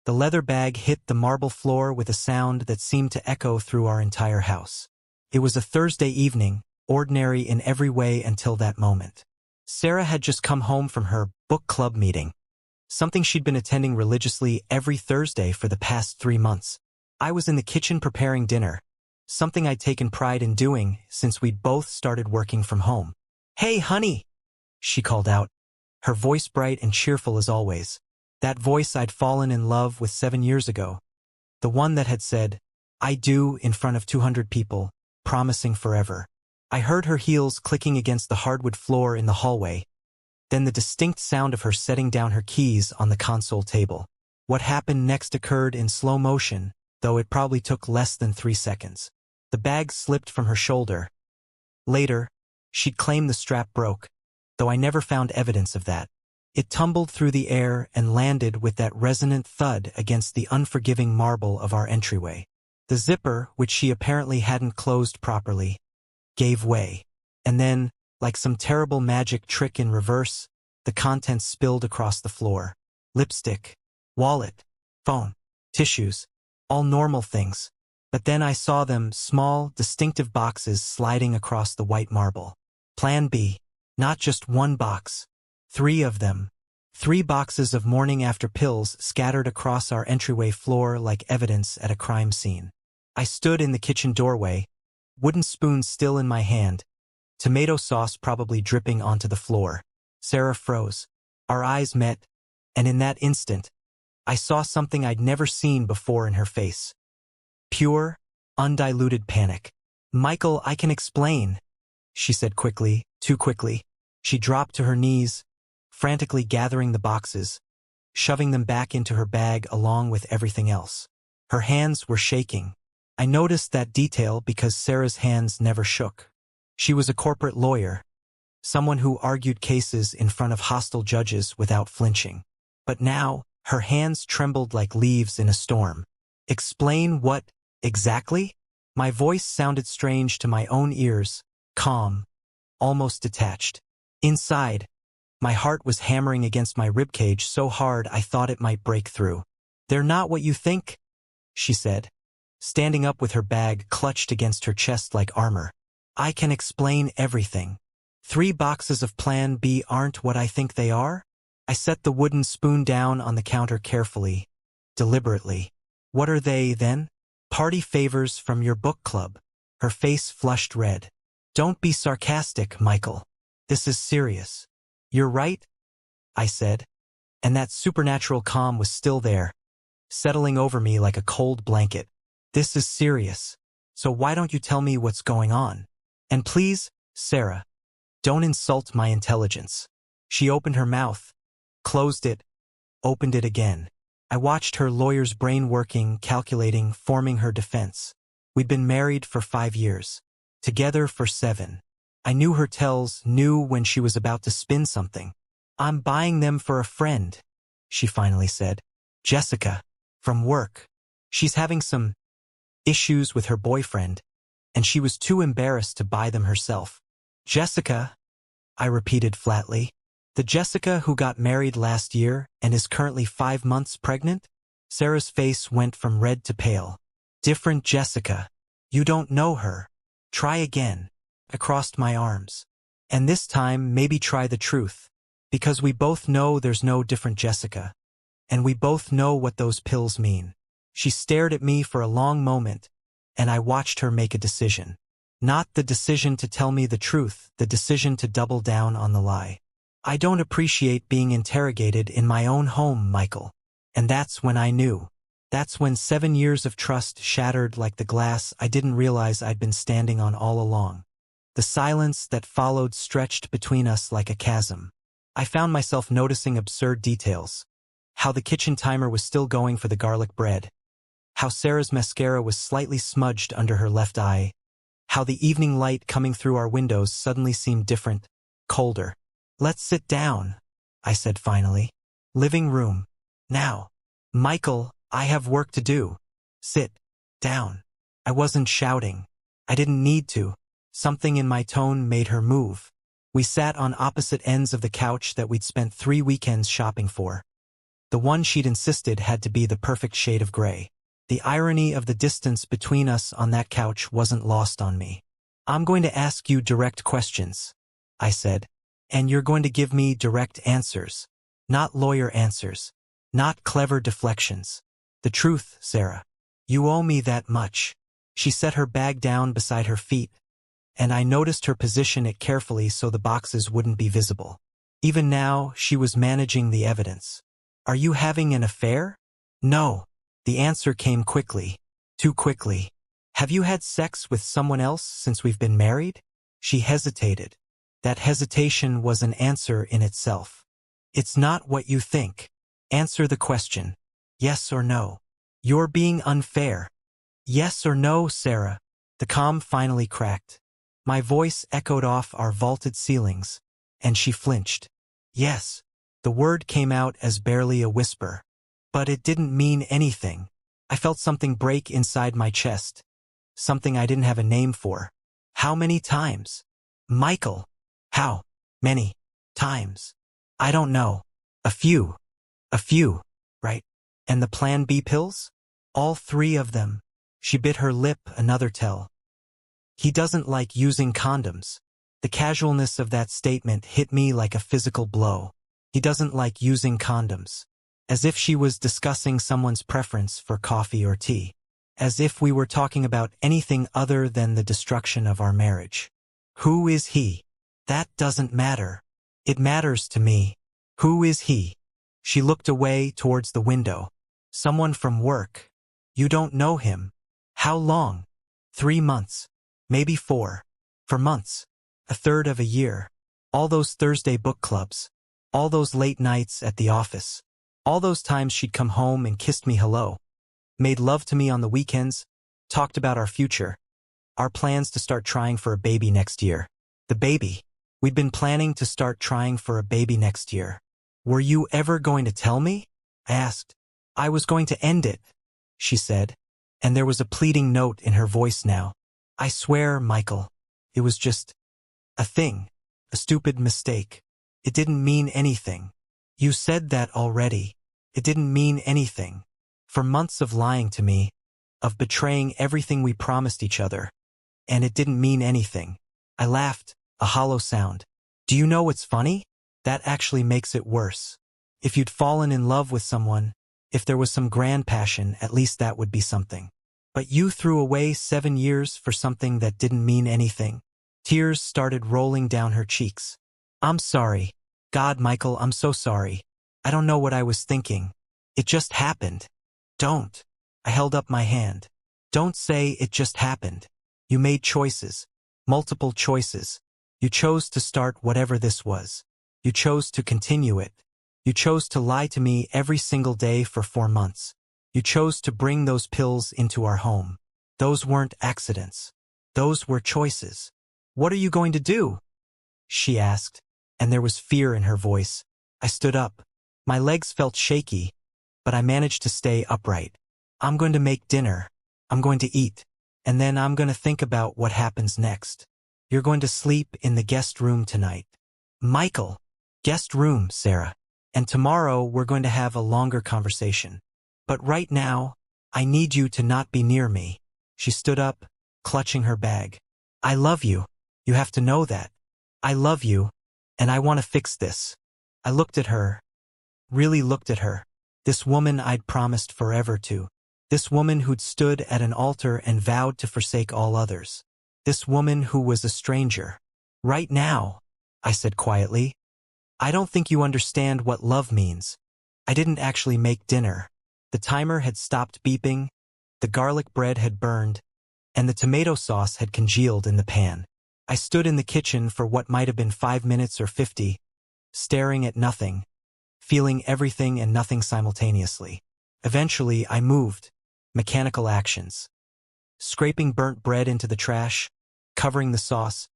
The leather bag hit the marble floor with a sound that seemed to echo through our entire house. It was a Thursday evening, ordinary in every way until that moment. Sarah had just come home from her book club meeting, something she'd been attending religiously every Thursday for the past 3 months. I was in the kitchen preparing dinner, something I'd taken pride in doing since we'd both started working from home. "Hey, honey," she called out, her voice bright and cheerful as always. That voice I'd fallen in love with 7 years ago. The one that had said, "I do," in front of 200 people, promising forever. I heard her heels clicking against the hardwood floor in the hallway, then the distinct sound of her setting down her keys on the console table. What happened next occurred in slow motion, though it probably took less than 3 seconds. The bag slipped from her shoulder. Later, she'd claim the strap broke, though I never found evidence of that. It tumbled through the air and landed with that resonant thud against the unforgiving marble of our entryway. The zipper, which she apparently hadn't closed properly, gave way. And then, like some terrible magic trick in reverse, the contents spilled across the floor. Lipstick, wallet, phone, tissues, all normal things. But then I saw them, small, distinctive boxes sliding across the white marble. Plan B. Not just one box. 3 of them. 3 boxes of morning-after pills scattered across our entryway floor like evidence at a crime scene. I stood in the kitchen doorway, wooden spoon still in my hand, tomato sauce probably dripping onto the floor. Sarah froze. Our eyes met, and in that instant, I saw something I'd never seen before in her face. Pure, undiluted panic. "Michael, I can explain," she said quickly, too quickly. She dropped to her knees, frantically gathering the boxes, shoving them back into her bag along with everything else. Her hands were shaking. I noticed that detail because Sarah's hands never shook. She was a corporate lawyer, someone who argued cases in front of hostile judges without flinching. But now, her hands trembled like leaves in a storm. "Explain what, exactly?" My voice sounded strange to my own ears, calm, almost detached. Inside, my heart was hammering against my ribcage so hard I thought it might break through. "They're not what you think," she said, standing up with her bag clutched against her chest like armor. "I can explain everything. 3 boxes of Plan B aren't what I think they are." I set the wooden spoon down on the counter carefully, deliberately. "What are they, then?" "Party favors from your book club." Her face flushed red. "Don't be sarcastic, Michael. This is serious." "You're right," I said, and that supernatural calm was still there, settling over me like a cold blanket. "This is serious. So why don't you tell me what's going on? And please, Sarah, don't insult my intelligence." She opened her mouth, closed it, opened it again. I watched her lawyer's brain working, calculating, forming her defense. We'd been married for 5 years, together for 7. I knew her tells, knew when she was about to spin something. "I'm buying them for a friend," she finally said. "Jessica, from work. She's having some issues with her boyfriend, and she was too embarrassed to buy them herself." "Jessica," I repeated flatly. "The Jessica who got married last year and is currently 5 months pregnant?" Sarah's face went from red to pale. "Different Jessica. You don't know her. Try again." I crossed my arms. "And this time maybe try the truth. Because we both know there's no different Jessica. And we both know what those pills mean." She stared at me for a long moment, and I watched her make a decision. Not the decision to tell me the truth, the decision to double down on the lie. "I don't appreciate being interrogated in my own home, Michael." And that's when I knew. That's when 7 years of trust shattered like the glass I didn't realize I'd been standing on all along. The silence that followed stretched between us like a chasm. I found myself noticing absurd details. How the kitchen timer was still going for the garlic bread. How Sarah's mascara was slightly smudged under her left eye. How the evening light coming through our windows suddenly seemed different, colder. "Let's sit down," I said finally. "Living room. Now." "Michael, I have work to do." "Sit down." I wasn't shouting. I didn't need to. Something in my tone made her move. We sat on opposite ends of the couch that we'd spent 3 weekends shopping for. The one she'd insisted had to be the perfect shade of gray. The irony of the distance between us on that couch wasn't lost on me. "I'm going to ask you direct questions," I said. "And you're going to give me direct answers. Not lawyer answers. Not clever deflections. The truth, Sarah. You owe me that much." She set her bag down beside her feet, and I noticed her position it carefully so the boxes wouldn't be visible. Even now, she was managing the evidence. "Are you having an affair?" "No." The answer came quickly. Too quickly. "Have you had sex with someone else since we've been married?" She hesitated. That hesitation was an answer in itself. "It's not what you think. Answer the question. Yes or no." "You're being unfair." "Yes or no, Sarah?" The calm finally cracked. My voice echoed off our vaulted ceilings, and she flinched. "Yes." The word came out as barely a whisper. But it didn't mean anything. I felt something break inside my chest. Something I didn't have a name for. "How many times?" "Michael." "How many times?" "I don't know." "A few." "A few, right? And the Plan B pills?" "All 3 of them." She bit her lip, another tell. "He doesn't like using condoms." The casualness of that statement hit me like a physical blow. "He doesn't like using condoms." As if she was discussing someone's preference for coffee or tea. As if we were talking about anything other than the destruction of our marriage. "Who is he?" "That doesn't matter." "It matters to me." "Who is he?" She looked away towards the window. "Someone from work." "You don't know him." "How long?" 3 months. Maybe 4. For months. A third of a year. All those Thursday book clubs. All those late nights at the office. All those times she'd come home and kissed me hello. Made love to me on the weekends. Talked about our future. Our plans to start trying for a baby next year. The baby. We'd been planning to start trying for a baby next year. "Were you ever going to tell me?" I asked. "I was going to end it," she said, and there was a pleading note in her voice now. "I swear, Michael, it was just a thing, a stupid mistake. It didn't mean anything." "You said that already. It didn't mean anything." For months of lying to me, of betraying everything we promised each other, and it didn't mean anything. I laughed, a hollow sound. "Do you know what's funny? That actually makes it worse. If you'd fallen in love with someone, if there was some grand passion, at least that would be something. But you threw away 7 years for something that didn't mean anything." Tears started rolling down her cheeks. "I'm sorry. God, Michael, I'm so sorry. I don't know what I was thinking. It just happened." "Don't." I held up my hand. "Don't say it just happened. You made choices. Multiple choices. You chose to start whatever this was. You chose to continue it. You chose to lie to me every single day for 4 months. You chose to bring those pills into our home. Those weren't accidents. Those were choices. What are you going to do?" she asked, and there was fear in her voice. I stood up. My legs felt shaky, but I managed to stay upright. "I'm going to make dinner. I'm going to eat. And then I'm going to think about what happens next. You're going to sleep in the guest room tonight." "Michael." "Guest room, Sarah. And tomorrow we're going to have a longer conversation. But right now, I need you to not be near me." She stood up, clutching her bag. "I love you. You have to know that. I love you, and I want to fix this." I looked at her. Really looked at her. This woman I'd promised forever to. This woman who'd stood at an altar and vowed to forsake all others. This woman who was a stranger. "Right now," I said quietly. "I don't think you understand what love means. I didn't actually make dinner." The timer had stopped beeping, the garlic bread had burned, and the tomato sauce had congealed in the pan. I stood in the kitchen for what might have been 5 minutes or 50, staring at nothing, feeling everything and nothing simultaneously. Eventually, I moved. Mechanical actions. Scraping burnt bread into the trash, covering the sauce,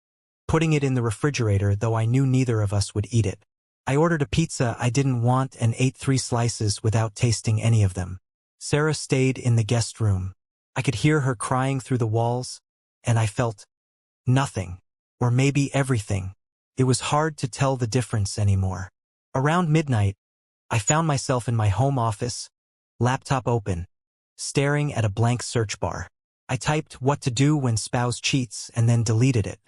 putting it in the refrigerator though I knew neither of us would eat it. I ordered a pizza I didn't want and ate 3 slices without tasting any of them. Sarah stayed in the guest room. I could hear her crying through the walls, and I felt nothing, or maybe everything. It was hard to tell the difference anymore. Around midnight, I found myself in my home office, laptop open, staring at a blank search bar. I typed what to do when spouse cheats and then deleted it.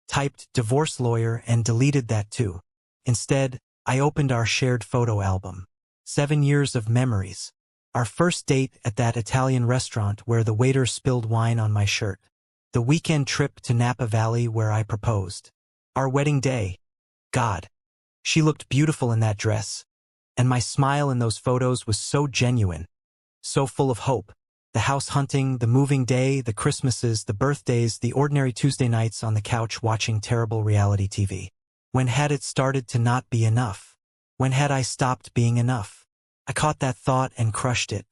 Typed divorce lawyer and deleted that too. Instead, I opened our shared photo album. 7 years of memories. Our first date at that Italian restaurant where the waiter spilled wine on my shirt. The weekend trip to Napa Valley where I proposed. Our wedding day. God. She looked beautiful in that dress. And my smile in those photos was so genuine. So full of hope. The house hunting, the moving day, the Christmases, the birthdays, the ordinary Tuesday nights on the couch watching terrible reality TV. When had it started to not be enough? When had I stopped being enough? I caught that thought and crushed it.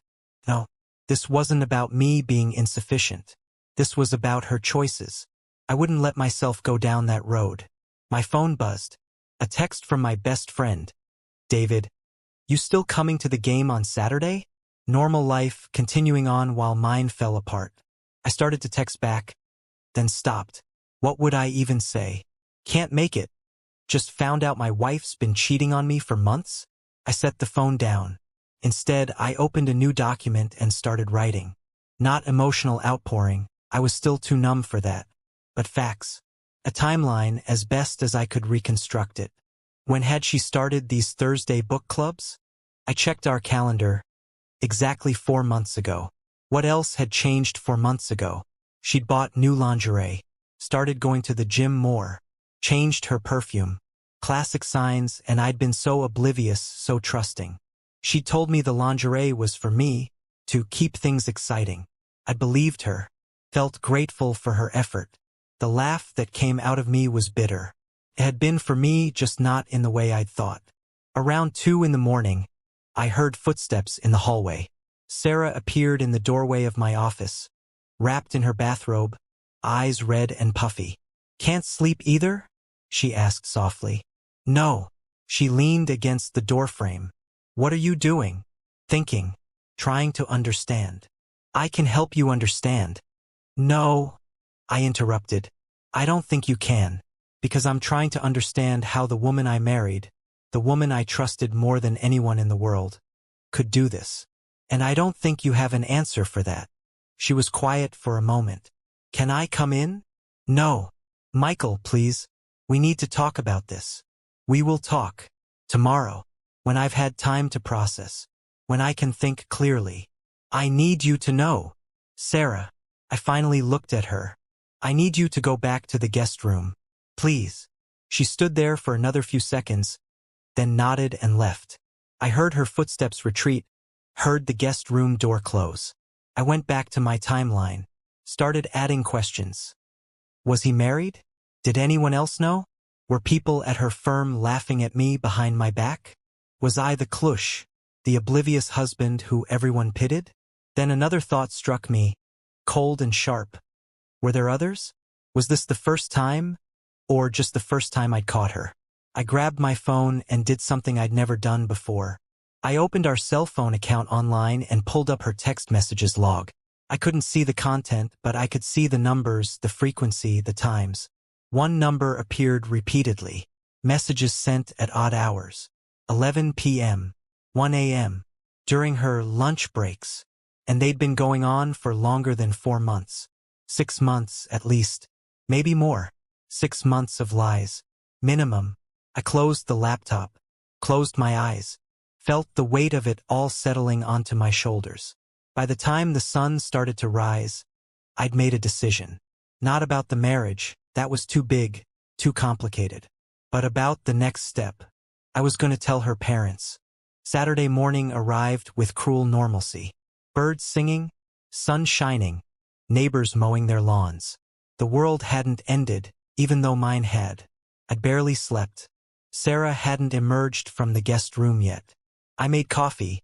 No, this wasn't about me being insufficient. This was about her choices. I wouldn't let myself go down that road. My phone buzzed. A text from my best friend. David, you still coming to the game on Saturday? Normal life continuing on while mine fell apart. I started to text back, then stopped. What would I even say? Can't make it. Just found out my wife's been cheating on me for months? I set the phone down. Instead, I opened a new document and started writing. Not emotional outpouring, I was still too numb for that. But facts. A timeline as best as I could reconstruct it. When had she started these Thursday book clubs? I checked our calendar. Exactly 4 months ago. What else had changed 4 months ago? She'd bought new lingerie, started going to the gym more, changed her perfume. Classic signs, and I'd been so oblivious, so trusting. She told me the lingerie was for me, to keep things exciting. I believed her, felt grateful for her effort. The laugh that came out of me was bitter. It had been for me, just not in the way I'd thought. Around 2 in the morning, I heard footsteps in the hallway. Sarah appeared in the doorway of my office, wrapped in her bathrobe, eyes red and puffy. Can't sleep either? She asked softly. No. She leaned against the doorframe. What are you doing? Thinking. Trying to understand. I can help you understand. No. I interrupted. I don't think you can. Because I'm trying to understand how the woman I married, the woman I trusted more than anyone in the world, could do this. And I don't think you have an answer for that. She was quiet for a moment. Can I come in? No. Michael, please. We need to talk about this. We will talk. Tomorrow. When I've had time to process. When I can think clearly. I need you to know. Sarah. I finally looked at her. I need you to go back to the guest room. Please. She stood there for another few seconds, then nodded and left. I heard her footsteps retreat, heard the guest room door close. I went back to my timeline, started adding questions. Was he married? Did anyone else know? Were people at her firm laughing at me behind my back? Was I the klush, the oblivious husband who everyone pitied? Then another thought struck me, cold and sharp. Were there others? Was this the first time? Or just the first time I'd caught her? I grabbed my phone and did something I'd never done before. I opened our cell phone account online and pulled up her text messages log. I couldn't see the content, but I could see the numbers, the frequency, the times. One number appeared repeatedly. Messages sent at odd hours. 11 p.m., 1 a.m., during her lunch breaks. And they'd been going on for longer than 4 months. 6 months, at least. Maybe more. 6 months of lies. Minimum. I closed the laptop, closed my eyes, felt the weight of it all settling onto my shoulders. By the time the sun started to rise, I'd made a decision. Not about the marriage, that was too big, too complicated. But about the next step. I was going to tell her parents. Saturday morning arrived with cruel normalcy. Birds singing, sun shining, neighbors mowing their lawns. The world hadn't ended, even though mine had. I'd barely slept. Sarah hadn't emerged from the guest room yet. I made coffee,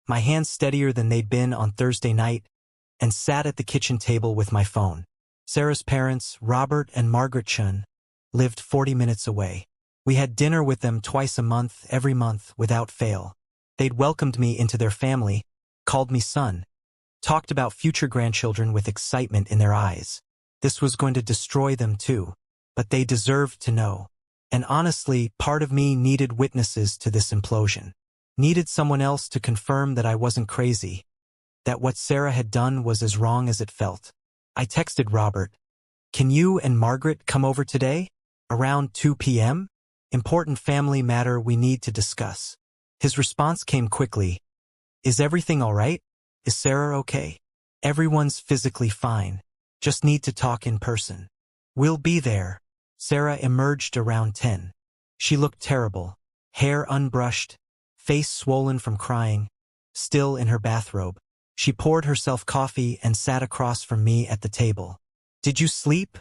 my hands steadier than they'd been on Thursday night, and sat at the kitchen table with my phone. Sarah's parents, Robert and Margaret Chun, lived 40 minutes away. We had dinner with them twice a month, every month, without fail. They'd welcomed me into their family, called me son, talked about future grandchildren with excitement in their eyes. This was going to destroy them too, but they deserved to know. And honestly, part of me needed witnesses to this implosion. Needed someone else to confirm that I wasn't crazy, that what Sarah had done was as wrong as it felt. I texted Robert, "Can you and Margaret come over today? Around 2 p.m.? Important family matter we need to discuss." His response came quickly. "Is everything all right? Is Sarah okay?" "Everyone's physically fine. Just need to talk in person." "We'll be there." Sarah emerged around 10. She looked terrible. Hair unbrushed, face swollen from crying, still in her bathrobe. She poured herself coffee and sat across from me at the table. "Did you sleep?"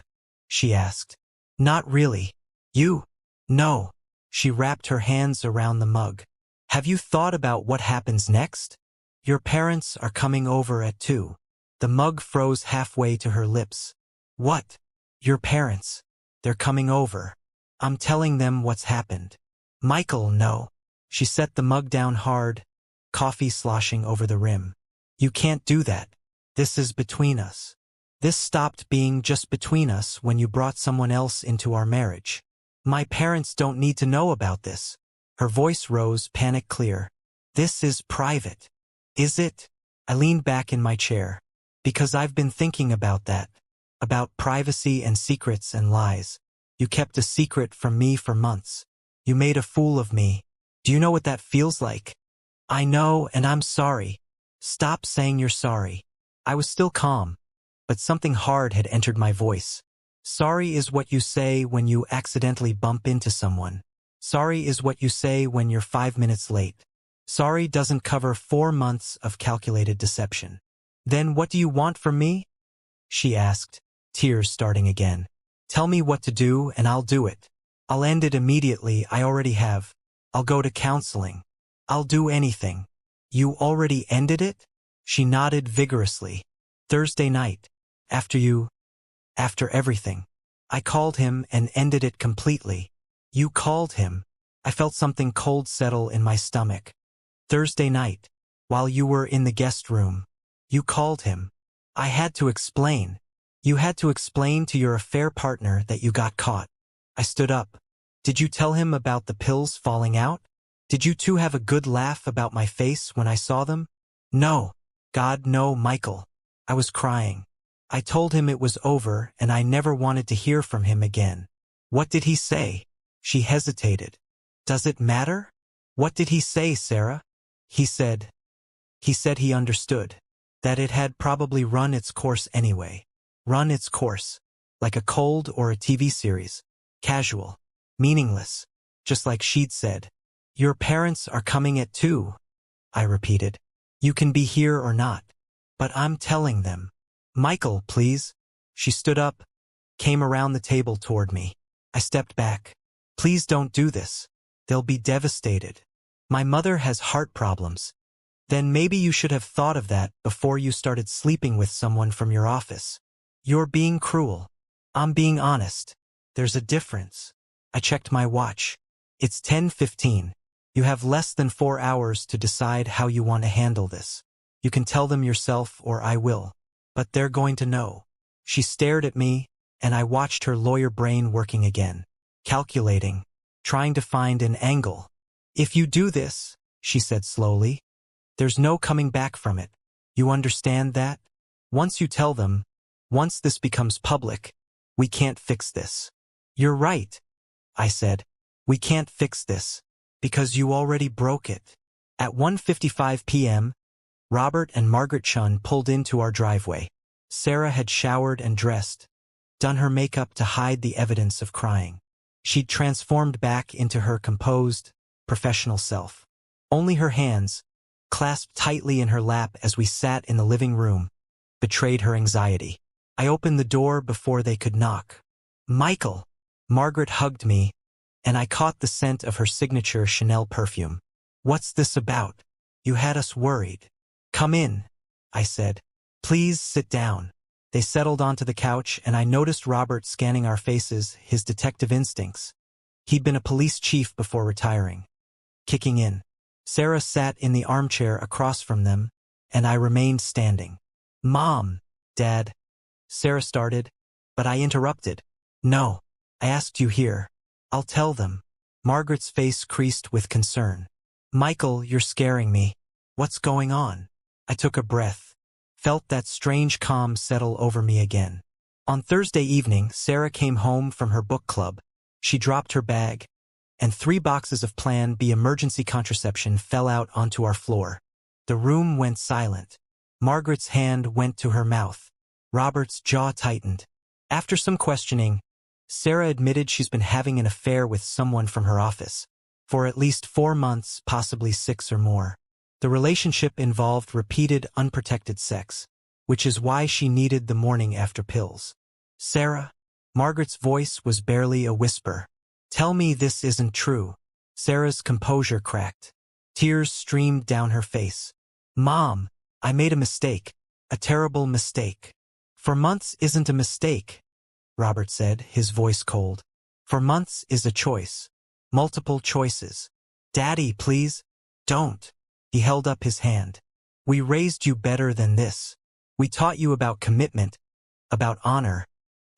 she asked. "Not really. You?" "No." She wrapped her hands around the mug. "Have you thought about what happens next? Your parents are coming over at 2. The mug froze halfway to her lips. "What? Your parents? They're coming over. I'm telling them what's happened." "Michael, no." She set the mug down hard, coffee sloshing over the rim. "You can't do that. This is between us. This stopped being just between us when you brought someone else into our marriage. My parents don't need to know about this." Her voice rose, panic clear. "This is private." "Is it?" I leaned back in my chair. "Because I've been thinking about that. About privacy and secrets and lies. You kept a secret from me for months. You made a fool of me. Do you know what that feels like?" "I know, and I'm sorry." "Stop saying you're sorry." I was still calm, but something hard had entered my voice. Sorry is what you say when you accidentally bump into someone. Sorry is what you say when you're 5 minutes late. Sorry doesn't cover 4 months of calculated deception. "Then what do you want from me?" she asked, tears starting again. "Tell me what to do and I'll do it. I'll end it immediately, I already have. I'll go to counseling. I'll do anything." "You already ended it?" She nodded vigorously. "Thursday night. After everything. I called him and ended it completely." "You called him?" I felt something cold settle in my stomach. "Thursday night. While you were in the guest room. You called him." "I had to explain." "You had to explain to your affair partner that you got caught." I stood up. "Did you tell him about the pills falling out? Did you two have a good laugh about my face when I saw them?" "No. God, no, Michael." I was crying. I told him it was over and I never wanted to hear from him again. "What did he say?" She hesitated. "Does it matter?" "What did he say, Sarah?" He said he understood. That it had probably run its course anyway. Run its course. Like a cold or a TV series. Casual. Meaningless. Just like she'd said. "Your parents are coming at 2, I repeated. "You can be here or not. But I'm telling them." "Michael, please." She stood up, came around the table toward me. I stepped back. "Please don't do this. They'll be devastated. My mother has heart problems." "Then maybe you should have thought of that before you started sleeping with someone from your office." "You're being cruel." "I'm being honest. There's a difference." I checked my watch. "It's 10:15. You have less than 4 hours to decide how you want to handle this. You can tell them yourself or I will. But they're going to know." She stared at me, and I watched her lawyer brain working again. Calculating. Trying to find an angle. "If you do this," she said slowly, "there's no coming back from it. You understand that? Once you tell them, once this becomes public, we can't fix this." "You're right," I said. "We can't fix this. Because you already broke it." At 1:55 p.m., Robert and Margaret Chun pulled into our driveway. Sarah had showered and dressed, done her makeup to hide the evidence of crying. She'd transformed back into her composed, professional self. Only her hands, clasped tightly in her lap as we sat in the living room, betrayed her anxiety. I opened the door before they could knock. "Michael!" Margaret hugged me, and I caught the scent of her signature Chanel perfume. "What's this about? You had us worried." "Come in," I said. "Please sit down." They settled onto the couch, and I noticed Robert scanning our faces, his detective instincts. He'd been a police chief before retiring. Kicking in. Sarah sat in the armchair across from them, and I remained standing. "Mom, Dad," Sarah started, but I interrupted. "No, I asked you here. I'll tell them." Margaret's face creased with concern. Michael, you're scaring me. What's going on? I took a breath. Felt that strange calm settle over me again. On Thursday evening, Sarah came home from her book club. She dropped her bag, and 3 boxes of Plan B emergency contraception fell out onto our floor. The room went silent. Margaret's hand went to her mouth. Robert's jaw tightened. After some questioning, Sarah admitted she's been having an affair with someone from her office for at least 4 months, possibly 6 or more. The relationship involved repeated unprotected sex, which is why she needed the morning after pills. Sarah? Margaret's voice was barely a whisper. Tell me this isn't true. Sarah's composure cracked. Tears streamed down her face. Mom, I made a mistake. A terrible mistake. 4 months isn't a mistake, Robert said, his voice cold. 4 months is a choice. Multiple choices. Daddy, please. Don't. He held up his hand. We raised you better than this. We taught you about commitment, about honor,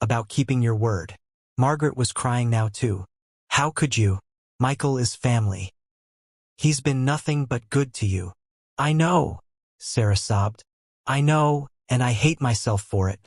about keeping your word. Margaret was crying now too. How could you? Michael is family. He's been nothing but good to you. I know, Sarah sobbed. I know, and I hate myself for it.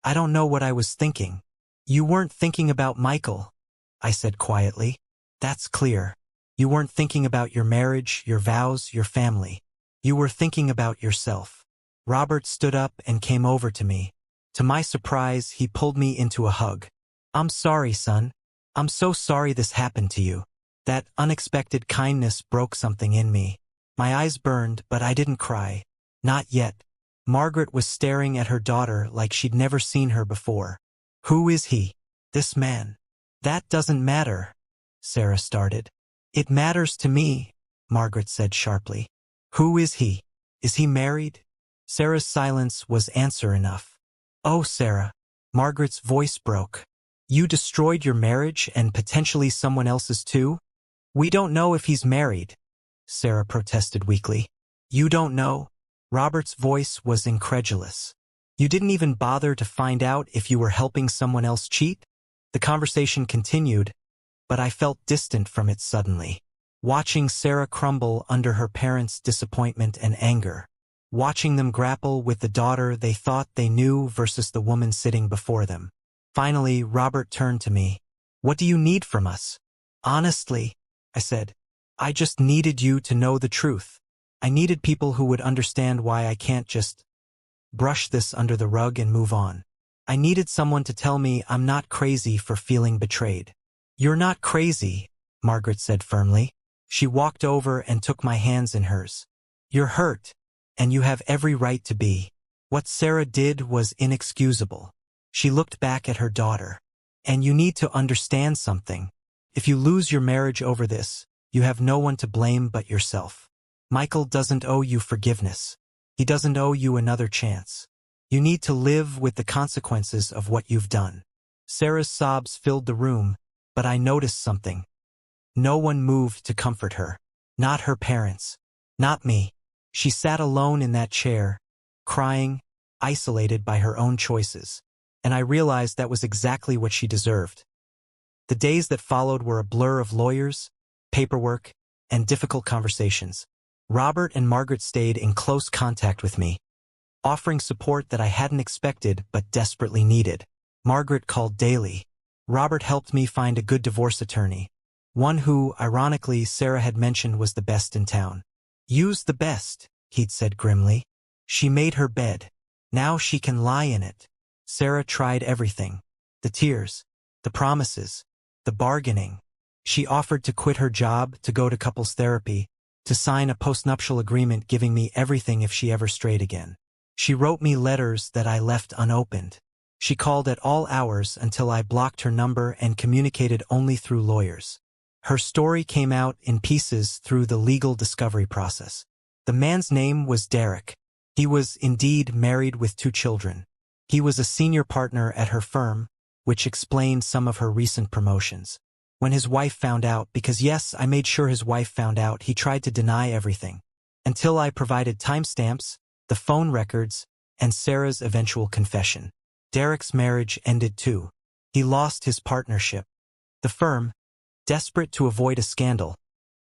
I don't know what I was thinking. You weren't thinking about Michael, I said quietly. That's clear. You weren't thinking about your marriage, your vows, your family. You were thinking about yourself. Robert stood up and came over to me. To my surprise, he pulled me into a hug. I'm sorry, son. I'm so sorry this happened to you. That unexpected kindness broke something in me. My eyes burned, but I didn't cry. Not yet. Margaret was staring at her daughter like she'd never seen her before. Who is he? This man. That doesn't matter, Sarah started. It matters to me, Margaret said sharply. Who is he? Is he married? Sarah's silence was answer enough. Oh, Sarah. Margaret's voice broke. You destroyed your marriage and potentially someone else's too? We don't know if he's married, Sarah protested weakly. You don't know? Robert's voice was incredulous. You didn't even bother to find out if you were helping someone else cheat? The conversation continued, but I felt distant from it suddenly. Watching Sarah crumble under her parents' disappointment and anger. Watching them grapple with the daughter they thought they knew versus the woman sitting before them. Finally, Robert turned to me. What do you need from us? Honestly, I said, I just needed you to know the truth. I needed people who would understand why I can't just brush this under the rug and move on. I needed someone to tell me I'm not crazy for feeling betrayed. You're not crazy, Margaret said firmly. She walked over and took my hands in hers. You're hurt, and you have every right to be. What Sarah did was inexcusable. She looked back at her daughter. And you need to understand something. If you lose your marriage over this, you have no one to blame but yourself. Michael doesn't owe you forgiveness. He doesn't owe you another chance. You need to live with the consequences of what you've done. Sarah's sobs filled the room, but I noticed something. No one moved to comfort her. Not her parents. Not me. She sat alone in that chair, crying, isolated by her own choices. And I realized that was exactly what she deserved. The days that followed were a blur of lawyers, paperwork, and difficult conversations. Robert and Margaret stayed in close contact with me, offering support that I hadn't expected but desperately needed. Margaret called daily. Robert helped me find a good divorce attorney, one who, ironically, Sarah had mentioned was the best in town. Use the best, he'd said grimly. She made her bed. Now she can lie in it. Sarah tried everything. The tears, the promises, the bargaining. She offered to quit her job, to go to couples therapy, to sign a postnuptial agreement giving me everything if she ever strayed again. She wrote me letters that I left unopened. She called at all hours until I blocked her number and communicated only through lawyers. Her story came out in pieces through the legal discovery process. The man's name was Derek. He was indeed married with 2 children. He was a senior partner at her firm, which explained some of her recent promotions. When his wife found out, because yes, I made sure his wife found out, he tried to deny everything. Until I provided timestamps, the phone records, and Sarah's eventual confession. Derek's marriage ended too. He lost his partnership. The firm, desperate to avoid a scandal,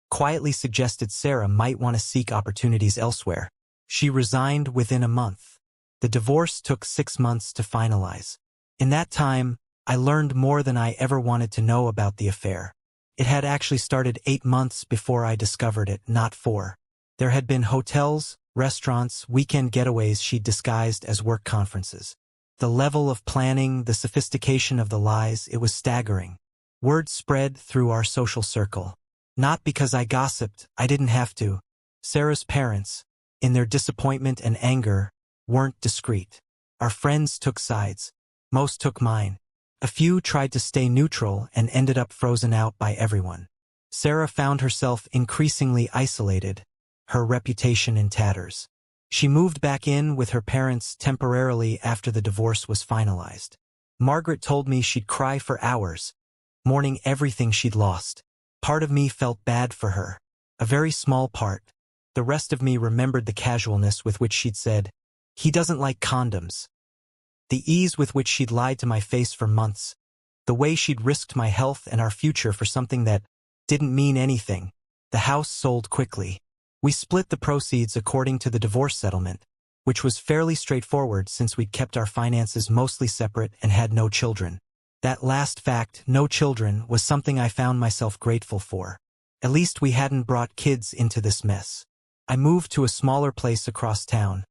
quietly suggested Sarah might want to seek opportunities elsewhere. She resigned within a month. The divorce took 6 months to finalize. In that time, I learned more than I ever wanted to know about the affair. It had actually started 8 months before I discovered it, not 4. There had been hotels, restaurants, weekend getaways she'd disguised as work conferences. The level of planning, the sophistication of the lies, it was staggering. Word spread through our social circle. Not because I gossiped, I didn't have to. Sarah's parents, in their disappointment and anger, weren't discreet. Our friends took sides. Most took mine. A few tried to stay neutral and ended up frozen out by everyone. Sarah found herself increasingly isolated, her reputation in tatters. She moved back in with her parents temporarily after the divorce was finalized. Margaret told me she'd cry for hours, mourning everything she'd lost. Part of me felt bad for her. A very small part. The rest of me remembered the casualness with which she'd said, "He doesn't like condoms." The ease with which she'd lied to my face for months. The way she'd risked my health and our future for something that didn't mean anything. The house sold quickly. We split the proceeds according to the divorce settlement, which was fairly straightforward since we'd kept our finances mostly separate and had no children. That last fact, no children, was something I found myself grateful for. At least we hadn't brought kids into this mess. I moved to a smaller place across town.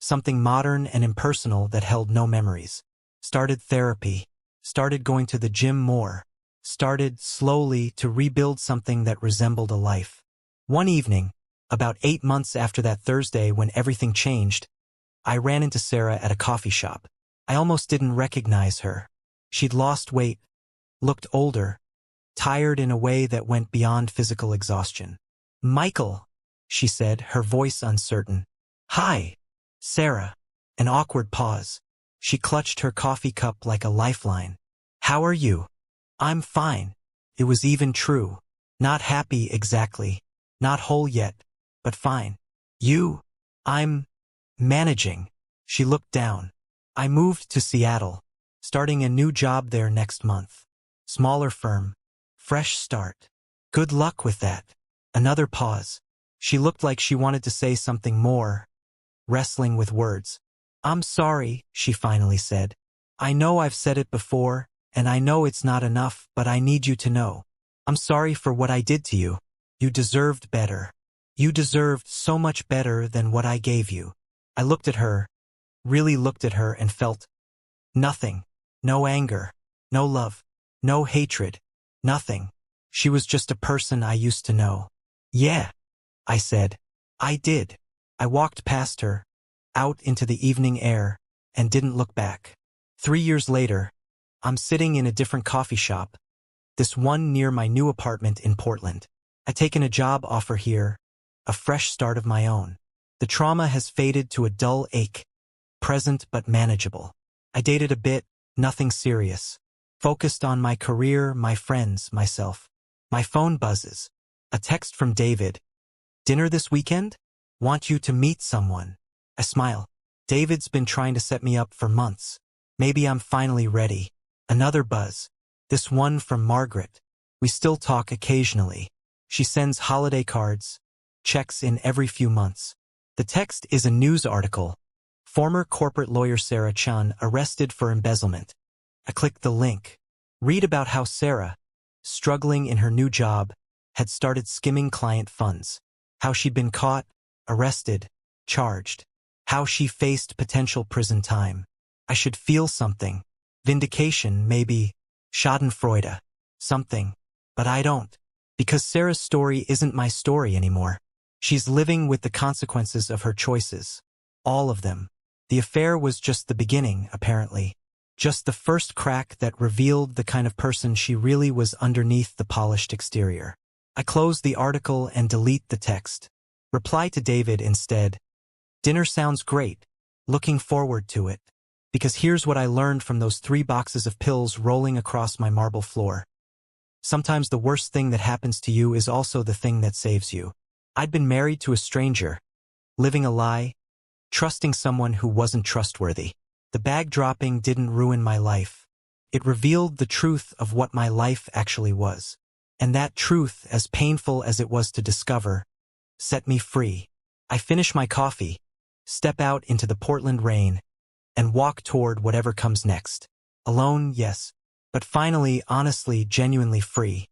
Something modern and impersonal that held no memories. Started therapy. Started going to the gym more. Started, slowly, to rebuild something that resembled a life. One evening, about 8 months after that Thursday when everything changed, I ran into Sarah at a coffee shop. I almost didn't recognize her. She'd lost weight, looked older, tired in a way that went beyond physical exhaustion. "Michael," she said, her voice uncertain. "Hi, Sarah." An awkward pause. She clutched her coffee cup like a lifeline. "How are you?" "I'm fine." It was even true. Not happy exactly. Not whole yet, but fine. "You?" "I'm managing." She looked down. "I moved to Seattle, starting a new job there next month. Smaller firm. Fresh start." "Good luck with that." Another pause. She looked like she wanted to say something more, wrestling with words. "I'm sorry," she finally said. "I know I've said it before, and I know it's not enough, but I need you to know. I'm sorry for what I did to you. You deserved better. You deserved so much better than what I gave you." I looked at her, really looked at her, and felt nothing. No anger, no love, no hatred, nothing. She was just a person I used to know. "Yeah," I said. "I did." I walked past her, out into the evening air, and didn't look back. 3 years later, I'm sitting in a different coffee shop, this one near my new apartment in Portland. I'd taken a job offer here, a fresh start of my own. The trauma has faded to a dull ache, present but manageable. I dated a bit, nothing serious. Focused on my career, my friends, myself. My phone buzzes. A text from David. "Dinner this weekend? Want you to meet someone." I smile. David's been trying to set me up for months. Maybe I'm finally ready. Another buzz. This one from Margaret. We still talk occasionally. She sends holiday cards, checks in every few months. The text is a news article. Former corporate lawyer Sarah Chun arrested for embezzlement. I clicked the link. Read about how Sarah, struggling in her new job, had started skimming client funds. How she'd been caught, arrested, charged. How she faced potential prison time. I should feel something. Vindication, maybe. Schadenfreude. Something. But I don't. Because Sarah's story isn't my story anymore. She's living with the consequences of her choices. All of them. The affair was just the beginning, apparently. Just the first crack that revealed the kind of person she really was underneath the polished exterior. I close the article and delete the text. Reply to David instead. "Dinner sounds great. Looking forward to it." Because here's what I learned from those 3 boxes of pills rolling across my marble floor. Sometimes the worst thing that happens to you is also the thing that saves you. I'd been married to a stranger, living a lie, trusting someone who wasn't trustworthy. The bag dropping didn't ruin my life. It revealed the truth of what my life actually was. And that truth, as painful as it was to discover, set me free. I finish my coffee, step out into the Portland rain, and walk toward whatever comes next. Alone, yes, but finally, honestly, genuinely free.